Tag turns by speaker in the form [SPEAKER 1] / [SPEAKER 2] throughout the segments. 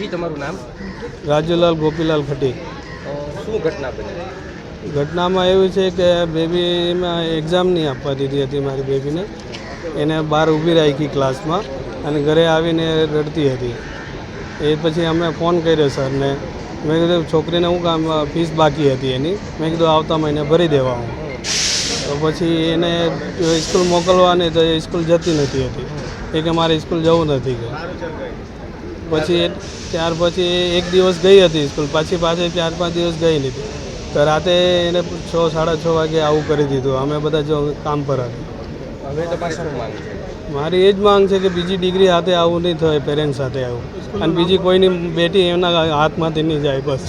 [SPEAKER 1] જી તમારું નામ?
[SPEAKER 2] રાજુલાલ ગોપીલાલ ખટી.
[SPEAKER 1] શું ઘટના બની?
[SPEAKER 2] ઘટનામાં એવું છે કે બેબીમાં એક્ઝામ નહીં આપવા દીધી હતી મારી બેબીને. એને બહાર ઊભી રાખી ક્લાસમાં અને ઘરે આવીને રડતી હતી. એ પછી અમે ફોન કર્યો સરને. મેં કીધું છોકરીને હું કામ ફીસ બાકી હતી એની, મેં કીધું આવતા મહિને ભરી દેવા હું. તો પછી એને સ્કૂલ મોકલવાની તો એ સ્કૂલ જતી નથી હતી. એ કે મારે સ્કૂલ જવું નથી કે. પછી ત્યાર પછી એક દિવસ ગઈ હતી સ્કૂલ, પાછી 4-5 દિવસ ગઈ નથી. તો રાતે એને 6-6:30 વાગે આવું કરી દીધું. અમે બધા જો કામ પર હતા.
[SPEAKER 1] હવે તમારી શું માંગ છે?
[SPEAKER 2] મારી એ જ માંગ છે કે બીજી ડિગ્રી સાથે આવું નહીં થાય, પેરેન્ટ્સ સાથે આવું, અને બીજી કોઈની બેટી એમના હાથમાંથી નહીં જાય. બસ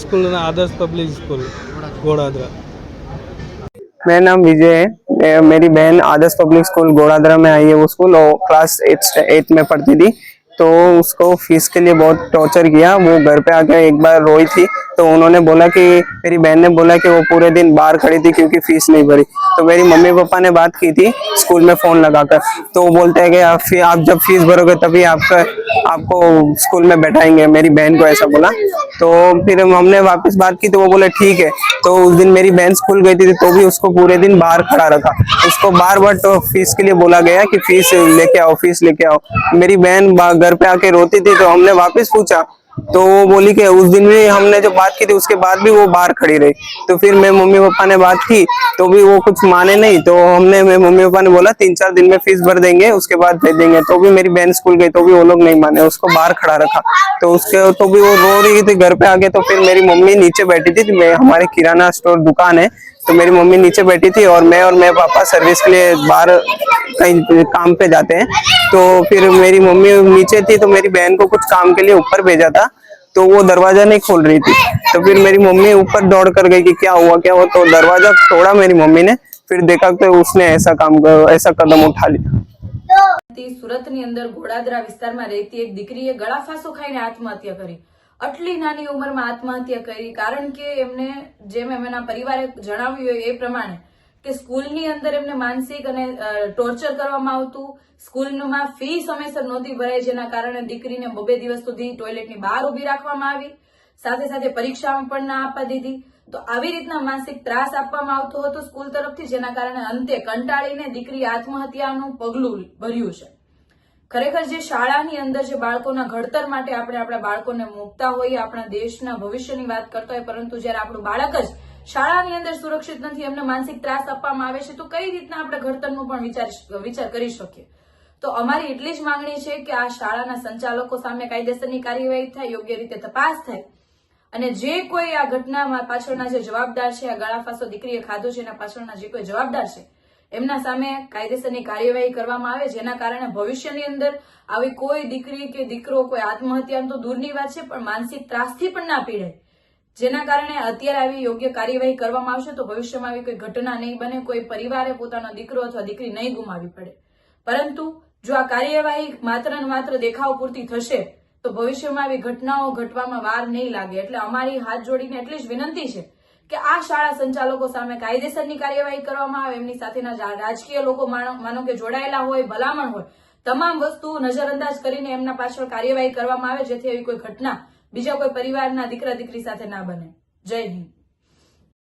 [SPEAKER 2] स्कूल आदर्श पब्लिक स्कूल घोड़ादरा।
[SPEAKER 3] मेरा नाम विजय है। मेरी बहन आदर्श पब्लिक स्कूल घोड़ादरा में आई है। वो स्कूल क्लास 8 में पढ़ती थी, तो उसको फीस के लिए बहुत टॉर्चर किया। वो घर पे आके एक बार रोई थी, तो उन्होंने बोला कि मेरी बहन ने बोला कि वो पूरे दिन बाहर खड़ी थी क्योंकि फीस नहीं भरी। तो मेरी मम्मी पापा ने बात की थी स्कूल में फोन लगाकर, तो वो बोलते हैं कि आप जब फीस भरोगे तभी आपको स्कूल में बैठाएंगे। मेरी बहन को ऐसा बोला। तो फिर हमने वापस बात की तो वो बोले ठीक है। तो उस दिन मेरी बहन स्कूल गई थी तो भी उसको पूरे दिन बाहर खड़ा रखा। उसको बार बार तो फीस के लिए बोला गया कि फीस लेके आओ, फीस लेके आओ। मेरी बहन घर पे आके रोती थी, तो हमने वापस पूछा तो वो बोली कि उस दिन भी हमने जो बात की थी उसके बाद भी वो बाहर खड़ी रही। तो फिर मैं मम्मी पापा ने बात की तो भी वो कुछ माने नहीं। तो मैं मम्मी पापा ने बोला 3-4 दिन में फीस भर देंगे, उसके बाद भेज देंगे। तो भी मेरी बहन स्कूल गई तो भी वो लोग नहीं माने, उसको बाहर खड़ा रखा। तो उसके तो भी वो रो रही थी घर पे आके। तो फिर मेरी मम्मी नीचे बैठी थी, मैं हमारे किराना स्टोर दुकान है, तो मेरी मम्मी नीचे बैठी थी और मैं और मेरे पापा सर्विस के लिए बाहर कहीं काम पे जाते हैं। तो फिर मेरी मम्मी नीचे थी, तो मेरी बहन को कुछ काम के लिए ऊपर भेजा था, तो वो दरवाजा नहीं खोल रही थी। तो फिर मेरी मम्मी ऊपर दौड़ कर गई कि क्या हुआ। तो दरवाजा तोड़ा मेरी मम्मी ने, फिर देखा तो उसने ऐसा कदम उठा लिया।
[SPEAKER 4] સુરતની અંદર ઘોડાદરા વિસ્તારમાં રહેતી એક દીકરીએ ગળાફાંસો ખાઈને આત્મહત્યા કરી. આટલી નાની ઉંમરમાં આત્મહત્યા કરી કારણ કે એમને જેમ એમના પરિવારે જણાવ્યું એ પ્રમાણે કે સ્કૂલની અંદર એમને માનસિક અને ટોર્ચર કરવામાં આવતું. સ્કૂલમાં ફી સમયસર નહોતી ભરાઈ, જેના કારણે દીકરીને 2 દિવસ સુધી ટોયલેટની બહાર ઊભી રાખવામાં આવી. સાથે સાથે પરીક્ષામાં પણ ના આપવા દીધી. તો આવી રીતના માનસિક ત્રાસ આપવામાં આવતો હતો સ્કૂલ તરફથી, જેના કારણે અંતે કંટાળીને દીકરી આત્મહત્યાનું પગલું ભર્યું છે. ખરેખર જે શાળાની અંદર જે બાળકોના ઘડતર માટે આપણે આપણા બાળકોને મૂકતા હોઈએ, આપણા દેશના ભવિષ્યની વાત કરતા હોય, પરંતુ જ્યારે આપણું બાળક જ શાળાની અંદર સુરક્ષિત નથી, એમને માનસિક ત્રાસ આપવામાં આવે છે, તો કઈ રીતના આપણે ઘડતરનું પણ વિચાર કરી શકીએ. તો અમારી એટલી જ માંગણી છે કે આ શાળાના સંચાલકો સામે કાયદેસરની કાર્યવાહી થાય, યોગ્ય રીતે તપાસ થાય, અને જે કોઈ આ ઘટનામાં પાછળના જે જવાબદાર છે, આ ગળાફાંસો દીકરીએ ખાધો છે એના પાછળના જે કોઈ જવાબદાર છે એમના સામે કાયદેસરની કાર્યવાહી કરવામાં આવે, જેના કારણે ભવિષ્યની અંદર આવી કોઈ દીકરી કે દીકરો કોઈ આત્મહત્યા તો દૂરની વાત છે પણ માનસિક ત્રાસથી પણ ના પીડાય. જેના કારણે અત્યારે આવી યોગ્ય કાર્યવાહી કરવામાં આવશે તો ભવિષ્યમાં આવી કોઈ ઘટના નહીં બને, કોઈ પરિવારે પોતાનો દીકરો અથવા દીકરી નહીં ગુમાવવી પડે. પરંતુ જો આ કાર્યવાહી માત્ર ને માત્ર દેખાવ પૂરતી થશે તો ભવિષ્યમાં આવી ઘટનાઓ ઘટવામાં વાર નહીં લાગે. એટલે અમારી હાથ જોડીને એટલી જ વિનંતી છે કે આ શાળા સંચાલકો સામે કાયદેસરની કાર્યવાહી કરવામાં આવે. એમની સાથેના રાજકીય લોકો માનો કે જોડાયેલા હોય, ભલામણ હોય, તમામ વસ્તુ નજરઅંદાજ કરીને એમના પાછળ કાર્યવાહી કરવામાં આવે, જેથી એવી કોઈ ઘટના બીજા કોઈ પરિવારના દીકરા દીકરી સાથે ના બને. જય હિન્દ.